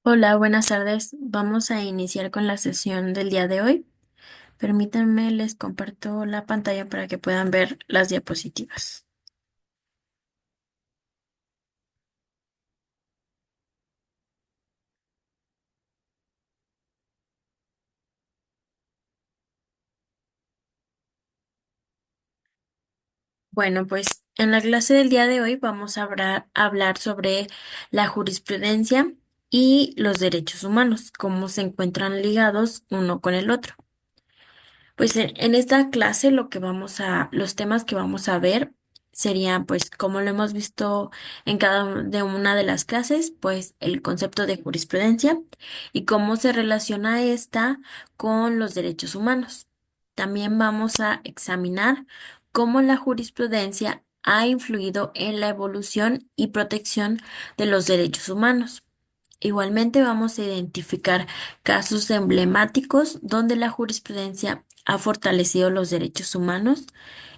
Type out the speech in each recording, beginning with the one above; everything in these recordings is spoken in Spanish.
Hola, buenas tardes. Vamos a iniciar con la sesión del día de hoy. Permítanme, les comparto la pantalla para que puedan ver las diapositivas. Bueno, pues en la clase del día de hoy vamos a hablar sobre la jurisprudencia y los derechos humanos, cómo se encuentran ligados uno con el otro. Pues en esta clase los temas que vamos a ver serían, pues, como lo hemos visto en cada de una de las clases, pues, el concepto de jurisprudencia y cómo se relaciona esta con los derechos humanos. También vamos a examinar cómo la jurisprudencia ha influido en la evolución y protección de los derechos humanos. Igualmente vamos a identificar casos emblemáticos donde la jurisprudencia ha fortalecido los derechos humanos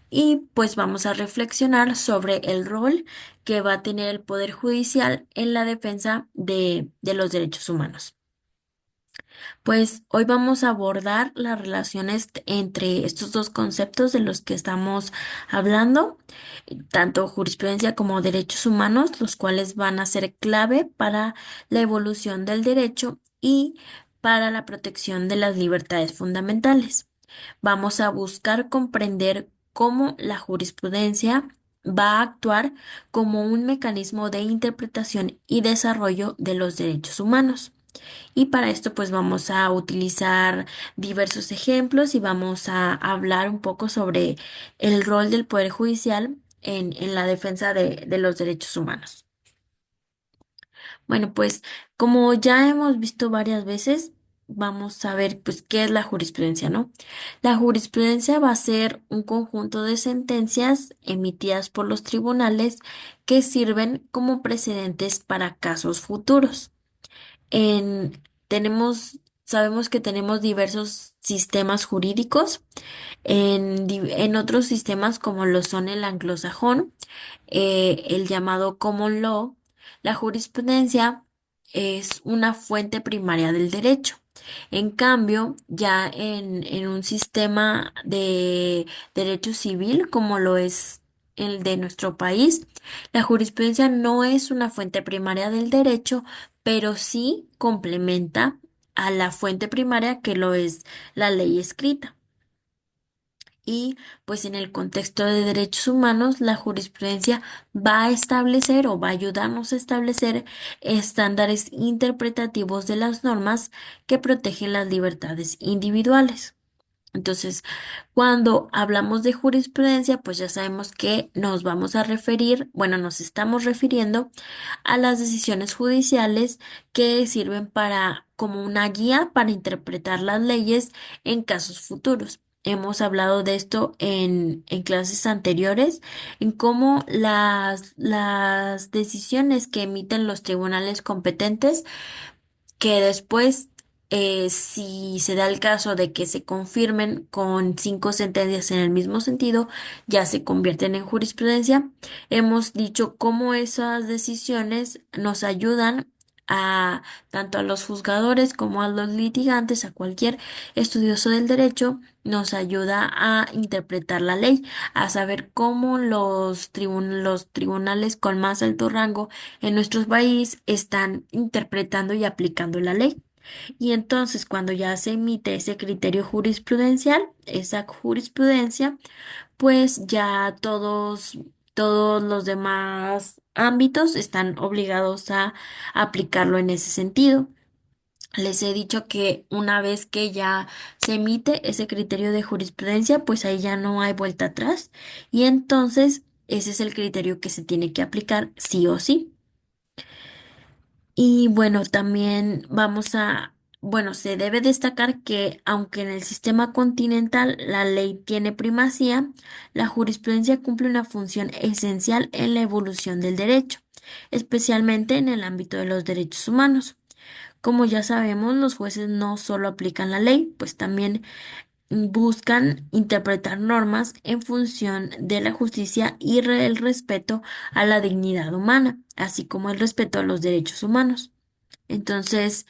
y pues vamos a reflexionar sobre el rol que va a tener el Poder Judicial en la defensa de los derechos humanos. Pues hoy vamos a abordar las relaciones entre estos dos conceptos de los que estamos hablando, tanto jurisprudencia como derechos humanos, los cuales van a ser clave para la evolución del derecho y para la protección de las libertades fundamentales. Vamos a buscar comprender cómo la jurisprudencia va a actuar como un mecanismo de interpretación y desarrollo de los derechos humanos. Y para esto pues vamos a utilizar diversos ejemplos y vamos a hablar un poco sobre el rol del Poder Judicial en la defensa de los derechos humanos. Bueno, pues como ya hemos visto varias veces, vamos a ver pues qué es la jurisprudencia, ¿no? La jurisprudencia va a ser un conjunto de sentencias emitidas por los tribunales que sirven como precedentes para casos futuros. En, sabemos que tenemos diversos sistemas jurídicos en otros sistemas como lo son el anglosajón, el llamado common law. La jurisprudencia es una fuente primaria del derecho. En cambio, ya en un sistema de derecho civil como lo es el de nuestro país, la jurisprudencia no es una fuente primaria del derecho, pero sí complementa a la fuente primaria que lo es la ley escrita. Y pues en el contexto de derechos humanos, la jurisprudencia va a establecer o va a ayudarnos a establecer estándares interpretativos de las normas que protegen las libertades individuales. Entonces, cuando hablamos de jurisprudencia, pues ya sabemos que nos vamos a referir, bueno, nos estamos refiriendo a las decisiones judiciales que sirven para, como una guía para interpretar las leyes en casos futuros. Hemos hablado de esto en clases anteriores, en cómo las decisiones que emiten los tribunales competentes que después, si se da el caso de que se confirmen con cinco sentencias en el mismo sentido, ya se convierten en jurisprudencia. Hemos dicho cómo esas decisiones nos ayudan a tanto a los juzgadores como a los litigantes, a cualquier estudioso del derecho, nos ayuda a interpretar la ley, a saber cómo los tribunales con más alto rango en nuestro país están interpretando y aplicando la ley. Y entonces, cuando ya se emite ese criterio jurisprudencial, esa jurisprudencia, pues ya todos los demás ámbitos están obligados a aplicarlo en ese sentido. Les he dicho que una vez que ya se emite ese criterio de jurisprudencia, pues ahí ya no hay vuelta atrás. Y entonces ese es el criterio que se tiene que aplicar sí o sí. Y bueno, también bueno, se debe destacar que aunque en el sistema continental la ley tiene primacía, la jurisprudencia cumple una función esencial en la evolución del derecho, especialmente en el ámbito de los derechos humanos. Como ya sabemos, los jueces no solo aplican la ley, pues también buscan interpretar normas en función de la justicia y el respeto a la dignidad humana, así como el respeto a los derechos humanos. Entonces,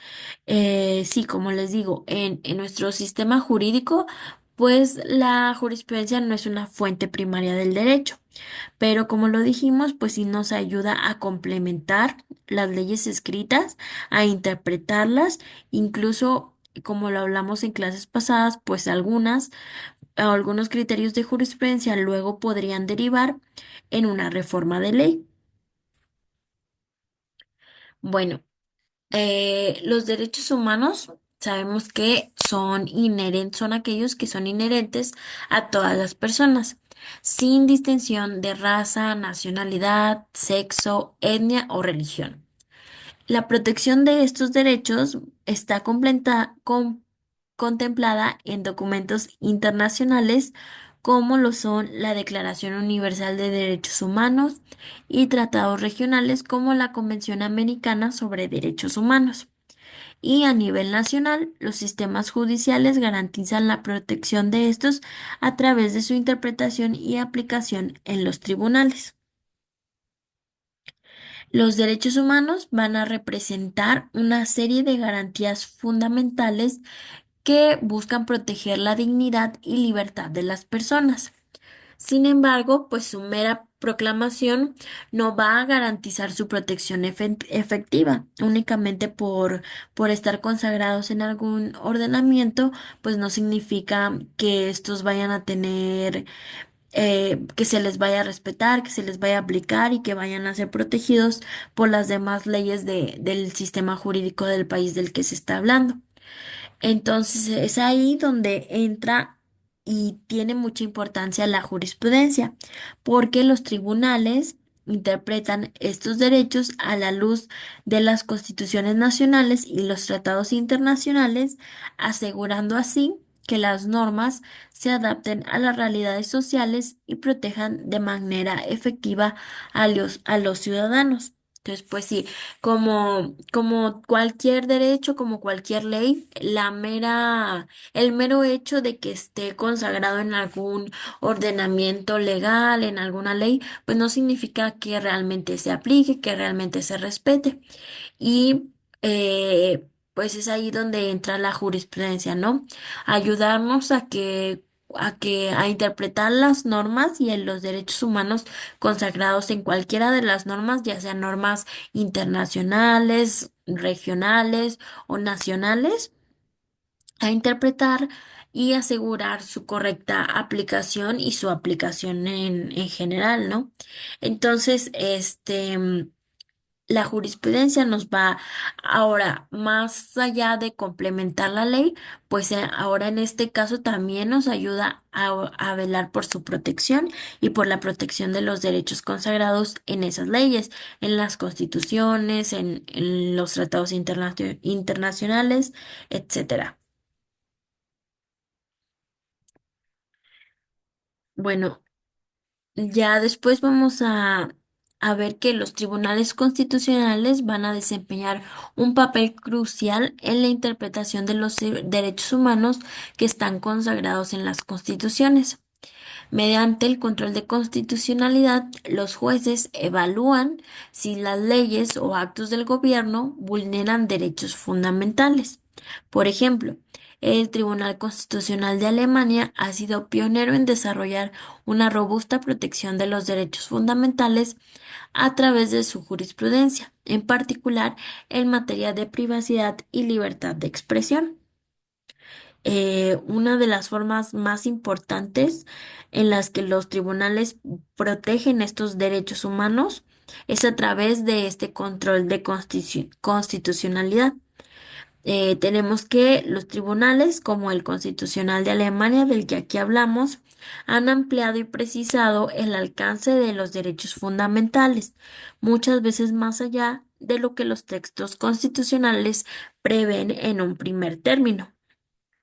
sí, como les digo, en nuestro sistema jurídico, pues la jurisprudencia no es una fuente primaria del derecho, pero como lo dijimos, pues sí nos ayuda a complementar las leyes escritas, a interpretarlas, incluso como lo hablamos en clases pasadas, pues algunos criterios de jurisprudencia luego podrían derivar en una reforma de ley. Bueno. Los derechos humanos sabemos que son aquellos que son inherentes a todas las personas, sin distinción de raza, nacionalidad, sexo, etnia o religión. La protección de estos derechos está contemplada en documentos internacionales como lo son la Declaración Universal de Derechos Humanos y tratados regionales como la Convención Americana sobre Derechos Humanos. Y a nivel nacional, los sistemas judiciales garantizan la protección de estos a través de su interpretación y aplicación en los tribunales. Los derechos humanos van a representar una serie de garantías fundamentales que buscan proteger la dignidad y libertad de las personas. Sin embargo, pues su mera proclamación no va a garantizar su protección efectiva. Únicamente por estar consagrados en algún ordenamiento, pues no significa que estos vayan a tener, que se les vaya a respetar, que se les vaya a aplicar y que vayan a ser protegidos por las demás leyes del sistema jurídico del país del que se está hablando. Entonces es ahí donde entra y tiene mucha importancia la jurisprudencia, porque los tribunales interpretan estos derechos a la luz de las constituciones nacionales y los tratados internacionales, asegurando así que las normas se adapten a las realidades sociales y protejan de manera efectiva a los ciudadanos. Entonces, pues sí. Como cualquier derecho, como cualquier ley, el mero hecho de que esté consagrado en algún ordenamiento legal, en alguna ley, pues no significa que realmente se aplique, que realmente se respete. Y pues es ahí donde entra la jurisprudencia, ¿no? Ayudarnos a interpretar las normas y en los derechos humanos consagrados en cualquiera de las normas, ya sean normas internacionales, regionales o nacionales, a interpretar y asegurar su correcta aplicación y su aplicación en general, ¿no? Entonces, la jurisprudencia nos va ahora más allá de complementar la ley, pues ahora en este caso también nos ayuda a velar por su protección y por la protección de los derechos consagrados en esas leyes, en las constituciones, en los tratados internacionales, etcétera. Bueno, ya después vamos a ver que los tribunales constitucionales van a desempeñar un papel crucial en la interpretación de los derechos humanos que están consagrados en las constituciones. Mediante el control de constitucionalidad, los jueces evalúan si las leyes o actos del gobierno vulneran derechos fundamentales. Por ejemplo, el Tribunal Constitucional de Alemania ha sido pionero en desarrollar una robusta protección de los derechos fundamentales a través de su jurisprudencia, en particular en materia de privacidad y libertad de expresión. Una de las formas más importantes en las que los tribunales protegen estos derechos humanos es a través de este control de constitucionalidad. Tenemos que los tribunales, como el Constitucional de Alemania, del que aquí hablamos, han ampliado y precisado el alcance de los derechos fundamentales, muchas veces más allá de lo que los textos constitucionales prevén en un primer término.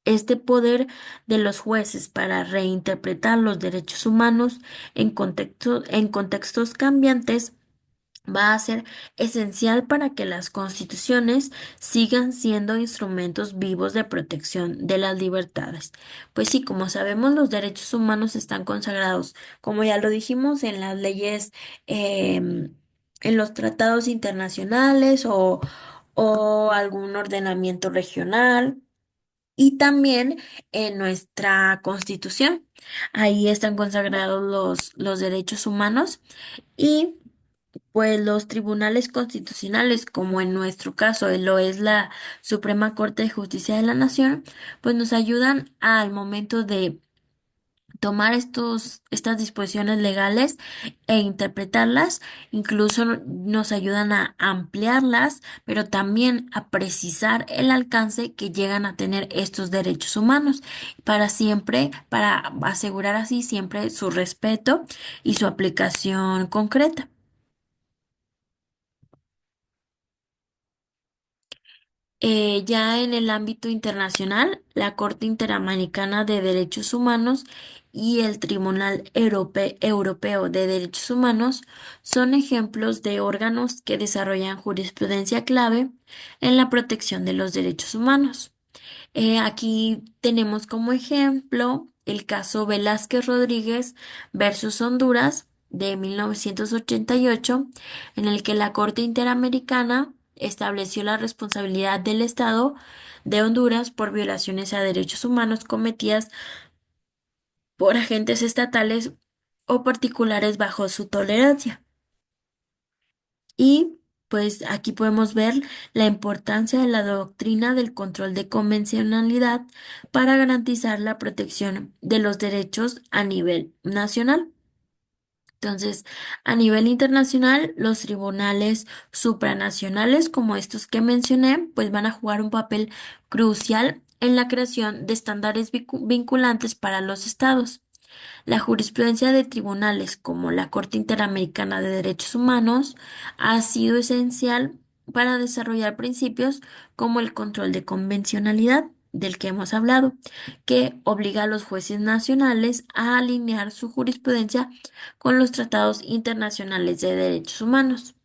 Este poder de los jueces para reinterpretar los derechos humanos en contextos cambiantes va a ser esencial para que las constituciones sigan siendo instrumentos vivos de protección de las libertades. Pues sí, como sabemos, los derechos humanos están consagrados, como ya lo dijimos, en las leyes, en los tratados internacionales o algún ordenamiento regional. Y también en nuestra Constitución. Ahí están consagrados los derechos humanos y pues los tribunales constitucionales, como en nuestro caso lo es la Suprema Corte de Justicia de la Nación, pues nos ayudan al momento de tomar estas disposiciones legales e interpretarlas, incluso nos ayudan a ampliarlas, pero también a precisar el alcance que llegan a tener estos derechos humanos, para siempre, para asegurar así siempre su respeto y su aplicación concreta. Ya en el ámbito internacional, la Corte Interamericana de Derechos Humanos y el Tribunal Europeo de Derechos Humanos son ejemplos de órganos que desarrollan jurisprudencia clave en la protección de los derechos humanos. Aquí tenemos como ejemplo el caso Velázquez Rodríguez versus Honduras de 1988, en el que la Corte Interamericana estableció la responsabilidad del Estado de Honduras por violaciones a derechos humanos cometidas por agentes estatales o particulares bajo su tolerancia. Y pues aquí podemos ver la importancia de la doctrina del control de convencionalidad para garantizar la protección de los derechos a nivel nacional. Entonces, a nivel internacional, los tribunales supranacionales, como estos que mencioné, pues van a jugar un papel crucial en la creación de estándares vinculantes para los estados. La jurisprudencia de tribunales como la Corte Interamericana de Derechos Humanos ha sido esencial para desarrollar principios como el control de convencionalidad, del que hemos hablado, que obliga a los jueces nacionales a alinear su jurisprudencia con los tratados internacionales de derechos humanos.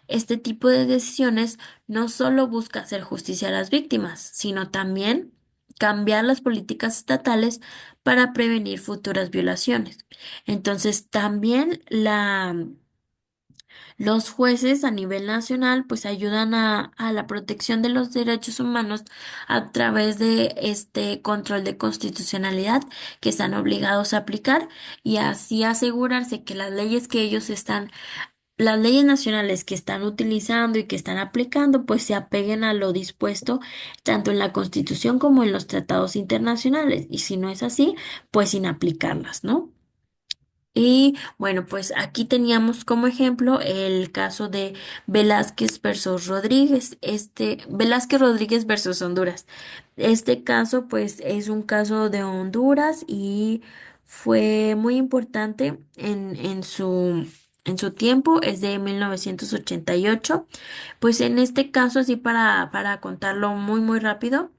Este tipo de decisiones no solo busca hacer justicia a las víctimas, sino también cambiar las políticas estatales para prevenir futuras violaciones. Entonces, también los jueces a nivel nacional pues ayudan a la protección de los derechos humanos a través de este control de constitucionalidad que están obligados a aplicar y así asegurarse que las leyes nacionales que están utilizando y que están aplicando, pues se apeguen a lo dispuesto tanto en la Constitución como en los tratados internacionales. Y si no es así, pues sin aplicarlas, ¿no? Y bueno, pues aquí teníamos como ejemplo el caso de Velázquez versus Rodríguez, Velázquez Rodríguez versus Honduras. Este caso, pues, es un caso de Honduras y fue muy importante en su tiempo, es de 1988. Pues en este caso, así para contarlo muy rápido,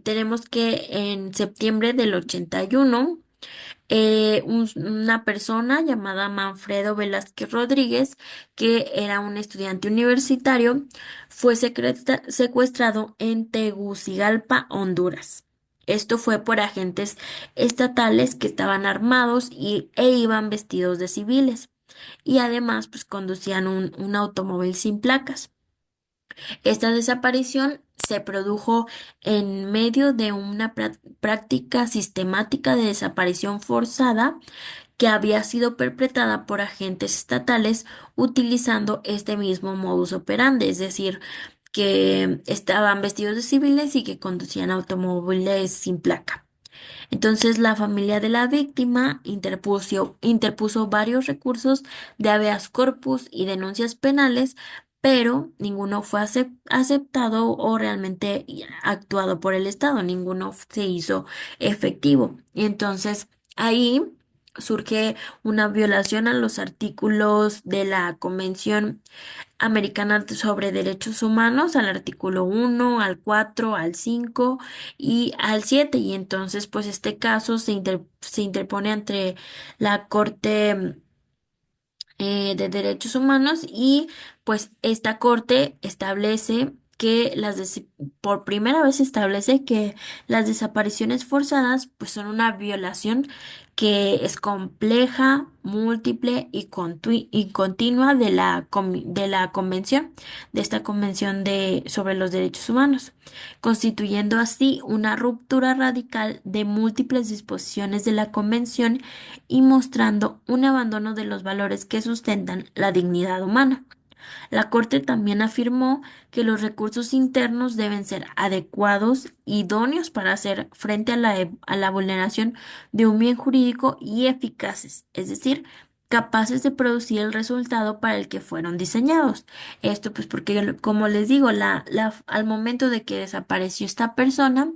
tenemos que en septiembre del 81 una persona llamada Manfredo Velázquez Rodríguez, que era un estudiante universitario, fue secuestrado en Tegucigalpa, Honduras. Esto fue por agentes estatales que estaban armados e iban vestidos de civiles y además pues conducían un automóvil sin placas. Esta desaparición se produjo en medio de una práctica sistemática de desaparición forzada que había sido perpetrada por agentes estatales utilizando este mismo modus operandi, es decir, que estaban vestidos de civiles y que conducían automóviles sin placa. Entonces, la familia de la víctima interpuso varios recursos de habeas corpus y denuncias penales, pero ninguno fue aceptado o realmente actuado por el Estado, ninguno se hizo efectivo. Y entonces, ahí surge una violación a los artículos de la Convención Americana sobre Derechos Humanos, al artículo 1, al 4, al 5 y al 7. Y entonces, pues este caso se interpone ante la Corte de Derechos Humanos y pues esta corte establece que por primera vez se establece que las desapariciones forzadas pues son una violación que es compleja, múltiple y continua de de la convención, de esta convención sobre los derechos humanos, constituyendo así una ruptura radical de múltiples disposiciones de la convención y mostrando un abandono de los valores que sustentan la dignidad humana. La Corte también afirmó que los recursos internos deben ser adecuados, idóneos para hacer frente a a la vulneración de un bien jurídico y eficaces, es decir, capaces de producir el resultado para el que fueron diseñados. Esto pues porque, como les digo, al momento de que desapareció esta persona,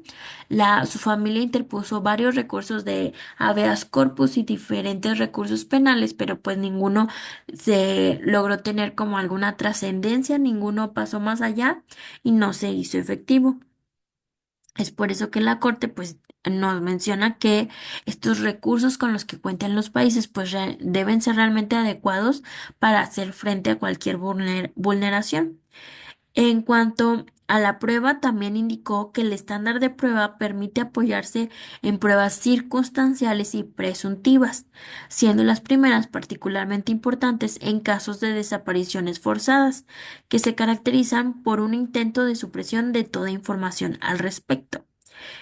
su familia interpuso varios recursos de habeas corpus y diferentes recursos penales, pero pues ninguno se logró tener como alguna trascendencia, ninguno pasó más allá y no se hizo efectivo. Es por eso que la Corte pues nos menciona que estos recursos con los que cuentan los países pues deben ser realmente adecuados para hacer frente a cualquier vulneración. En cuanto a la prueba, también indicó que el estándar de prueba permite apoyarse en pruebas circunstanciales y presuntivas, siendo las primeras particularmente importantes en casos de desapariciones forzadas, que se caracterizan por un intento de supresión de toda información al respecto.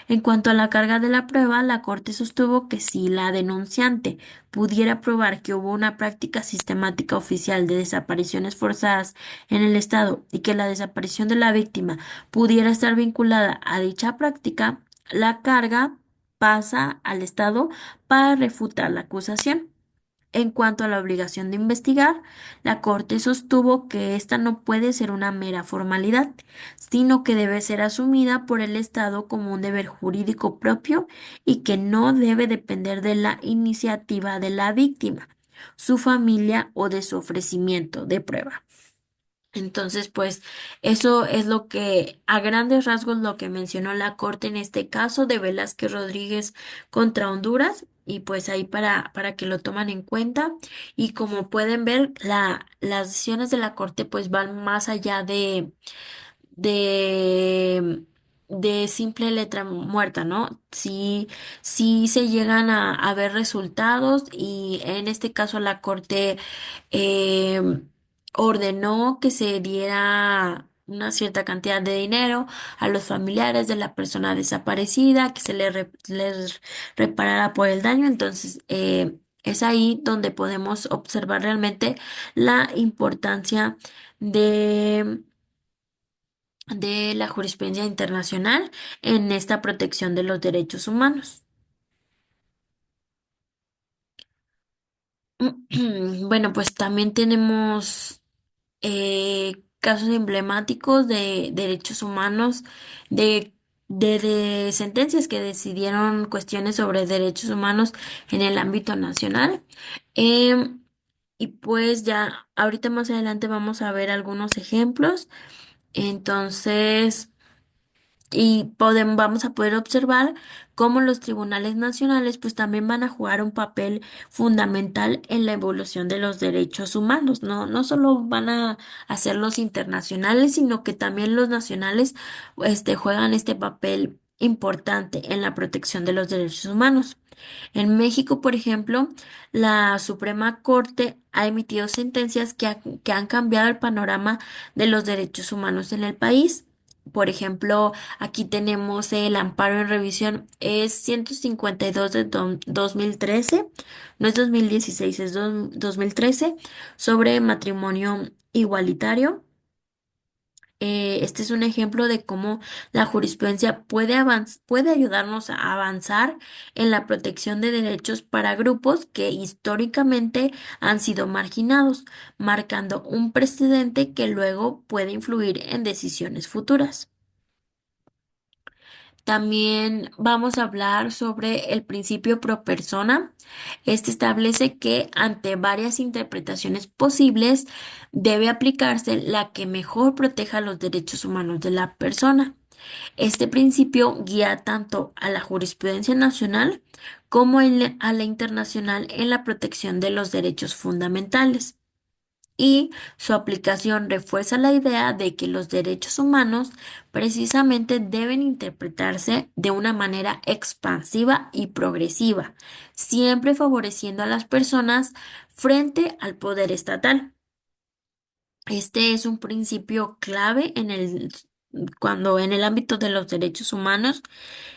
En cuanto a la carga de la prueba, la Corte sostuvo que si la denunciante pudiera probar que hubo una práctica sistemática oficial de desapariciones forzadas en el Estado y que la desaparición de la víctima pudiera estar vinculada a dicha práctica, la carga pasa al Estado para refutar la acusación. En cuanto a la obligación de investigar, la Corte sostuvo que esta no puede ser una mera formalidad, sino que debe ser asumida por el Estado como un deber jurídico propio y que no debe depender de la iniciativa de la víctima, su familia o de su ofrecimiento de prueba. Entonces, pues eso es lo que, a grandes rasgos, lo que mencionó la Corte en este caso de Velázquez Rodríguez contra Honduras, y pues ahí para que lo toman en cuenta. Y como pueden ver, las decisiones de la Corte pues van más allá de, de simple letra muerta, ¿no? Sí, sí se llegan a ver resultados y en este caso la Corte eh, ordenó que se diera una cierta cantidad de dinero a los familiares de la persona desaparecida, que les reparara por el daño. Entonces, es ahí donde podemos observar realmente la importancia de de la jurisprudencia internacional en esta protección de los derechos humanos. Bueno, pues también tenemos casos emblemáticos de derechos humanos, de, de sentencias que decidieron cuestiones sobre derechos humanos en el ámbito nacional. Em, y pues ya, ahorita más adelante vamos a ver algunos ejemplos. Entonces... vamos a poder observar cómo los tribunales nacionales pues también van a jugar un papel fundamental en la evolución de los derechos humanos. No solo van a hacer los internacionales, sino que también los nacionales juegan este papel importante en la protección de los derechos humanos. En México, por ejemplo, la Suprema Corte ha emitido sentencias que han cambiado el panorama de los derechos humanos en el país. Por ejemplo, aquí tenemos el amparo en revisión, es 152 de 2013, no es 2016, es 2013, sobre matrimonio igualitario. Este es un ejemplo de cómo la jurisprudencia puede ayudarnos a avanzar en la protección de derechos para grupos que históricamente han sido marginados, marcando un precedente que luego puede influir en decisiones futuras. También vamos a hablar sobre el principio pro persona. Este establece que ante varias interpretaciones posibles debe aplicarse la que mejor proteja los derechos humanos de la persona. Este principio guía tanto a la jurisprudencia nacional como a la internacional en la protección de los derechos fundamentales. y su aplicación refuerza la idea de que los derechos humanos precisamente deben interpretarse de una manera expansiva y progresiva, siempre favoreciendo a las personas frente al poder estatal. Este es un principio clave cuando en el ámbito de los derechos humanos.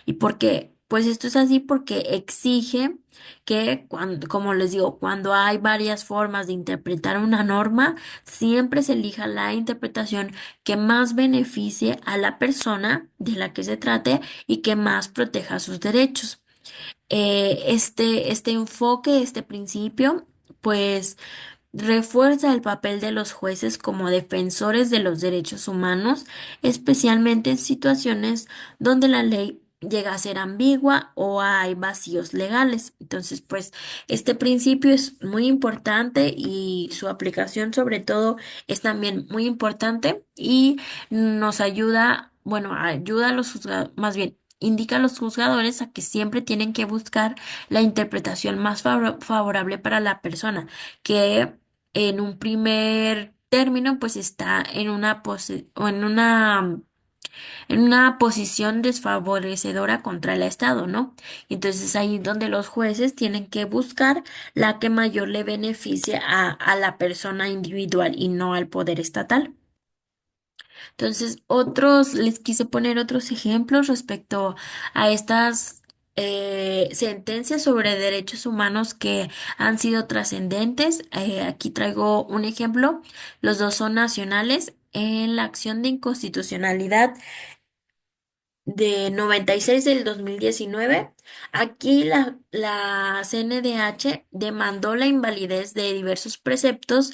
¿Y por qué? Pues esto es así porque exige que, cuando, como les digo, cuando hay varias formas de interpretar una norma, siempre se elija la interpretación que más beneficie a la persona de la que se trate y que más proteja sus derechos. Este enfoque, este principio, pues refuerza el papel de los jueces como defensores de los derechos humanos, especialmente en situaciones donde la ley llega a ser ambigua o hay vacíos legales. Entonces, pues este principio es muy importante y su aplicación sobre todo es también muy importante y nos ayuda, bueno, ayuda a los juzgadores, más bien. Indica a los juzgadores a que siempre tienen que buscar la interpretación más favorable para la persona, que en un primer término, pues está en en una posición desfavorecedora contra el Estado, ¿no? Entonces ahí donde los jueces tienen que buscar la que mayor le beneficie a la persona individual y no al poder estatal. Entonces, les quise poner otros ejemplos respecto a estas sentencias sobre derechos humanos que han sido trascendentes. Aquí traigo un ejemplo. Los dos son nacionales. En la acción de inconstitucionalidad de 96 del 2019, aquí la CNDH demandó la invalidez de diversos preceptos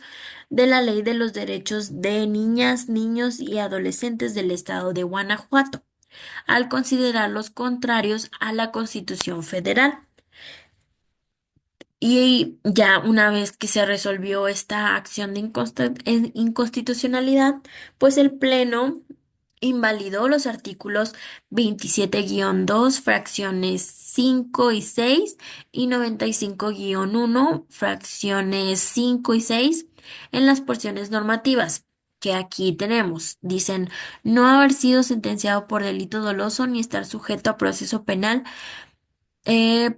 de la Ley de los Derechos de Niñas, Niños y Adolescentes del Estado de Guanajuato, al considerarlos contrarios a la Constitución Federal. Y ya una vez que se resolvió esta acción de inconstitucionalidad, pues el Pleno invalidó los artículos 27-2, fracciones 5 y 6, y 95-1, fracciones 5 y 6, en las porciones normativas que aquí tenemos. Dicen no haber sido sentenciado por delito doloso ni estar sujeto a proceso penal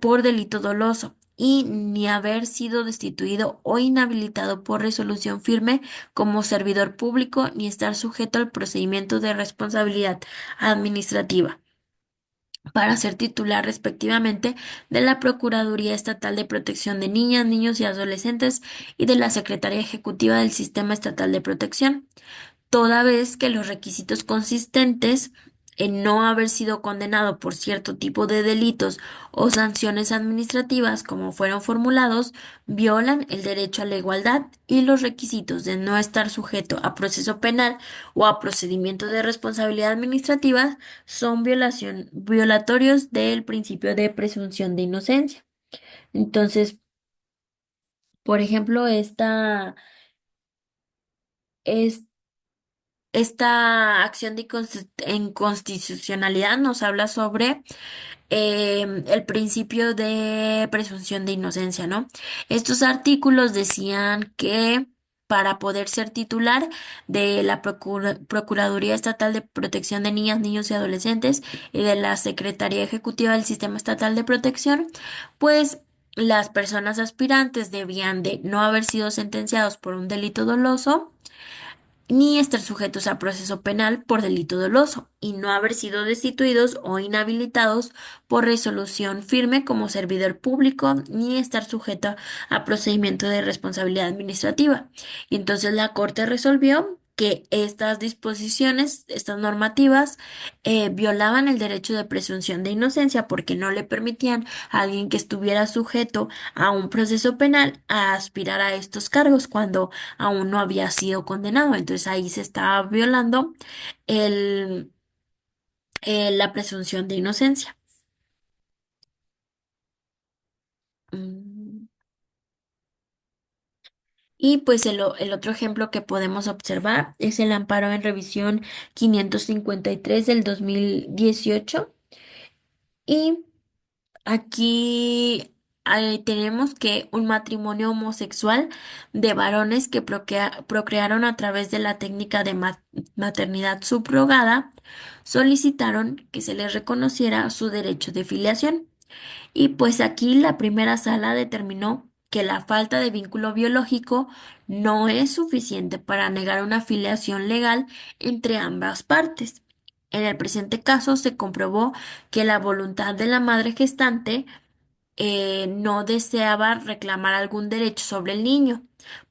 por delito doloso y ni haber sido destituido o inhabilitado por resolución firme como servidor público ni estar sujeto al procedimiento de responsabilidad administrativa para ser titular respectivamente de la Procuraduría Estatal de Protección de Niñas, Niños y Adolescentes y de la Secretaría Ejecutiva del Sistema Estatal de Protección, toda vez que los requisitos consistentes en no haber sido condenado por cierto tipo de delitos o sanciones administrativas como fueron formulados, violan el derecho a la igualdad y los requisitos de no estar sujeto a proceso penal o a procedimiento de responsabilidad administrativa son violatorios del principio de presunción de inocencia. Entonces, por ejemplo, es esta acción de inconstitucionalidad nos habla sobre el principio de presunción de inocencia, ¿no? Estos artículos decían que para poder ser titular de la Procuraduría Estatal de Protección de Niñas, Niños y Adolescentes y de la Secretaría Ejecutiva del Sistema Estatal de Protección, pues las personas aspirantes debían de no haber sido sentenciados por un delito doloso ni estar sujetos a proceso penal por delito doloso y no haber sido destituidos o inhabilitados por resolución firme como servidor público, ni estar sujeto a procedimiento de responsabilidad administrativa. Y entonces la Corte resolvió que estas disposiciones, estas normativas, violaban el derecho de presunción de inocencia porque no le permitían a alguien que estuviera sujeto a un proceso penal a aspirar a estos cargos cuando aún no había sido condenado. Entonces ahí se estaba violando el, la presunción de inocencia. Mm. Y pues el otro ejemplo que podemos observar es el amparo en revisión 553 del 2018. Y aquí tenemos que un matrimonio homosexual de varones que procrearon a través de la técnica de maternidad subrogada solicitaron que se les reconociera su derecho de filiación. Y pues aquí la primera sala determinó que la falta de vínculo biológico no es suficiente para negar una filiación legal entre ambas partes. En el presente caso se comprobó que la voluntad de la madre gestante no deseaba reclamar algún derecho sobre el niño.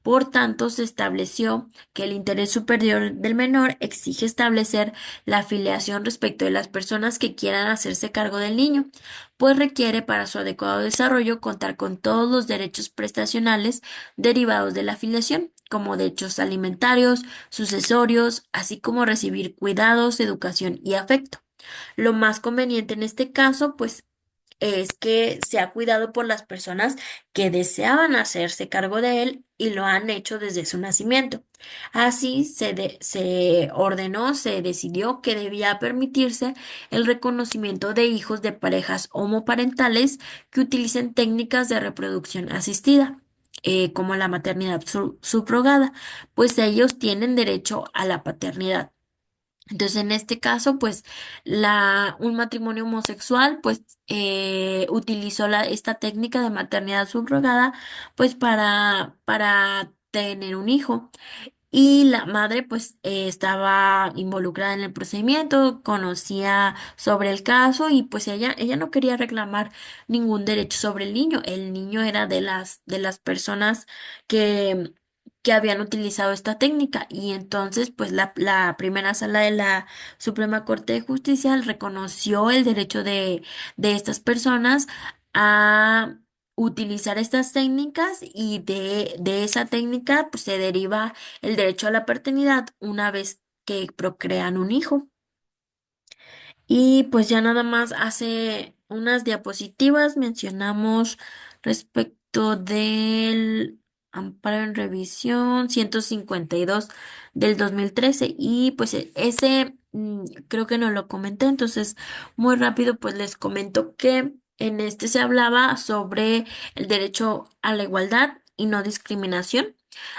Por tanto, se estableció que el interés superior del menor exige establecer la filiación respecto de las personas que quieran hacerse cargo del niño, pues requiere para su adecuado desarrollo contar con todos los derechos prestacionales derivados de la filiación, como derechos alimentarios, sucesorios, así como recibir cuidados, educación y afecto. Lo más conveniente en este caso, pues, es que se ha cuidado por las personas que deseaban hacerse cargo de él y lo han hecho desde su nacimiento. Así se ordenó, se decidió que debía permitirse el reconocimiento de hijos de parejas homoparentales que utilicen técnicas de reproducción asistida, como la maternidad subrogada, pues ellos tienen derecho a la paternidad. Entonces, en este caso, pues, un matrimonio homosexual, pues, utilizó esta técnica de maternidad subrogada, pues, para tener un hijo. Y la madre, pues, estaba involucrada en el procedimiento, conocía sobre el caso y, pues, ella no quería reclamar ningún derecho sobre el niño. El niño era de las personas que, que habían utilizado esta técnica. Y entonces, pues, la primera sala de la Suprema Corte de Justicia reconoció el derecho de estas personas a utilizar estas técnicas y de esa técnica, pues, se deriva el derecho a la paternidad una vez que procrean un hijo. Y pues ya nada más hace unas diapositivas mencionamos respecto del amparo en revisión 152 del 2013 y pues ese creo que no lo comenté, entonces muy rápido pues les comento que en este se hablaba sobre el derecho a la igualdad y no discriminación.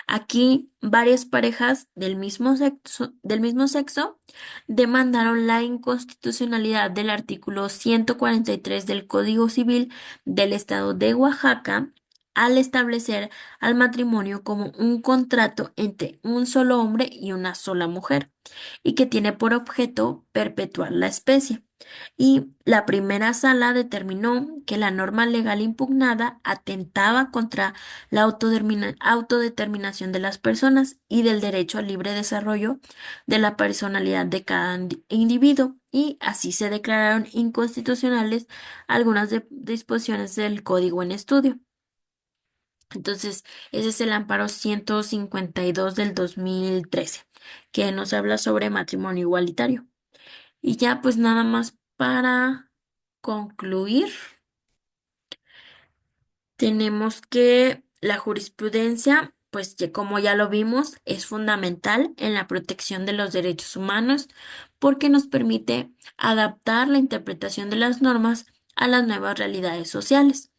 Aquí varias parejas del mismo sexo demandaron la inconstitucionalidad del artículo 143 del Código Civil del Estado de Oaxaca al establecer al matrimonio como un contrato entre un solo hombre y una sola mujer, y que tiene por objeto perpetuar la especie. Y la primera sala determinó que la norma legal impugnada atentaba contra la autodeterminación de las personas y del derecho al libre desarrollo de la personalidad de cada individuo, y así se declararon inconstitucionales algunas disposiciones del Código en estudio. Entonces, ese es el amparo 152 del 2013, que nos habla sobre matrimonio igualitario. Y ya, pues nada más para concluir, tenemos que la jurisprudencia, pues como ya lo vimos, es fundamental en la protección de los derechos humanos porque nos permite adaptar la interpretación de las normas a las nuevas realidades sociales.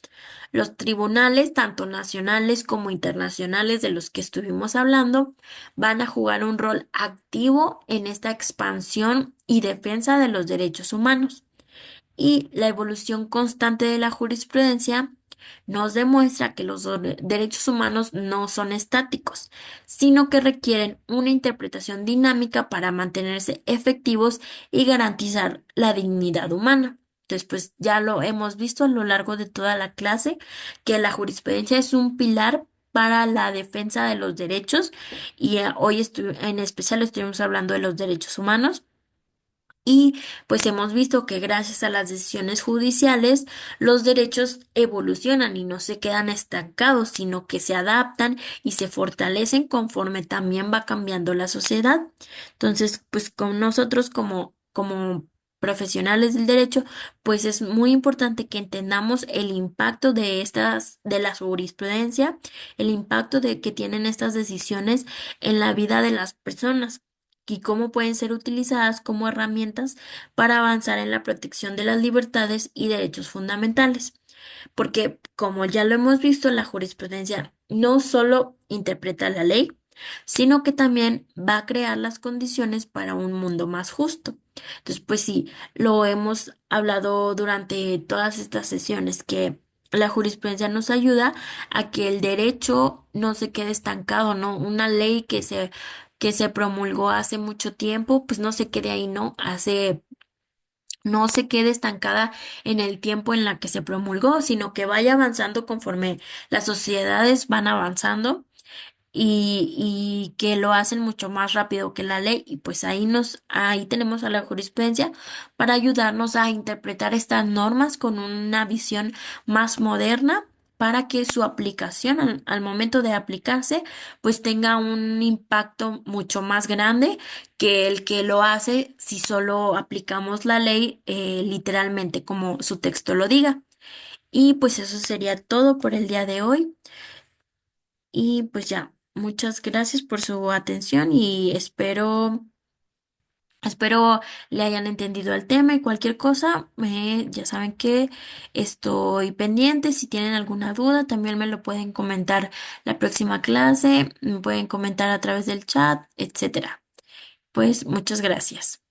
Los tribunales, tanto nacionales como internacionales de los que estuvimos hablando, van a jugar un rol activo en esta expansión y defensa de los derechos humanos. Y la evolución constante de la jurisprudencia nos demuestra que los derechos humanos no son estáticos, sino que requieren una interpretación dinámica para mantenerse efectivos y garantizar la dignidad humana. Entonces, pues ya lo hemos visto a lo largo de toda la clase, que la jurisprudencia es un pilar para la defensa de los derechos y hoy en especial estuvimos hablando de los derechos humanos. Y pues hemos visto que gracias a las decisiones judiciales los derechos evolucionan y no se quedan estancados, sino que se adaptan y se fortalecen conforme también va cambiando la sociedad. Entonces, pues con nosotros como profesionales del derecho, pues es muy importante que entendamos el impacto de la jurisprudencia, el impacto de que tienen estas decisiones en la vida de las personas y cómo pueden ser utilizadas como herramientas para avanzar en la protección de las libertades y derechos fundamentales. porque como ya lo hemos visto, la jurisprudencia no solo interpreta la ley, sino que también va a crear las condiciones para un mundo más justo. Entonces, pues sí, lo hemos hablado durante todas estas sesiones, que la jurisprudencia nos ayuda a que el derecho no se quede estancado, ¿no? Una ley que se promulgó hace mucho tiempo, pues no se quede ahí, ¿no? No se quede estancada en el tiempo en la que se promulgó, sino que vaya avanzando conforme las sociedades van avanzando y que lo hacen mucho más rápido que la ley. Y pues ahí tenemos a la jurisprudencia para ayudarnos a interpretar estas normas con una visión más moderna, para que su aplicación al momento de aplicarse pues tenga un impacto mucho más grande que el que lo hace si solo aplicamos la ley literalmente como su texto lo diga. Y pues eso sería todo por el día de hoy. Y pues ya, muchas gracias por su atención y espero le hayan entendido el tema y cualquier cosa, ya saben que estoy pendiente. Si tienen alguna duda, también me lo pueden comentar la próxima clase, me pueden comentar a través del chat, etcétera. Pues muchas gracias.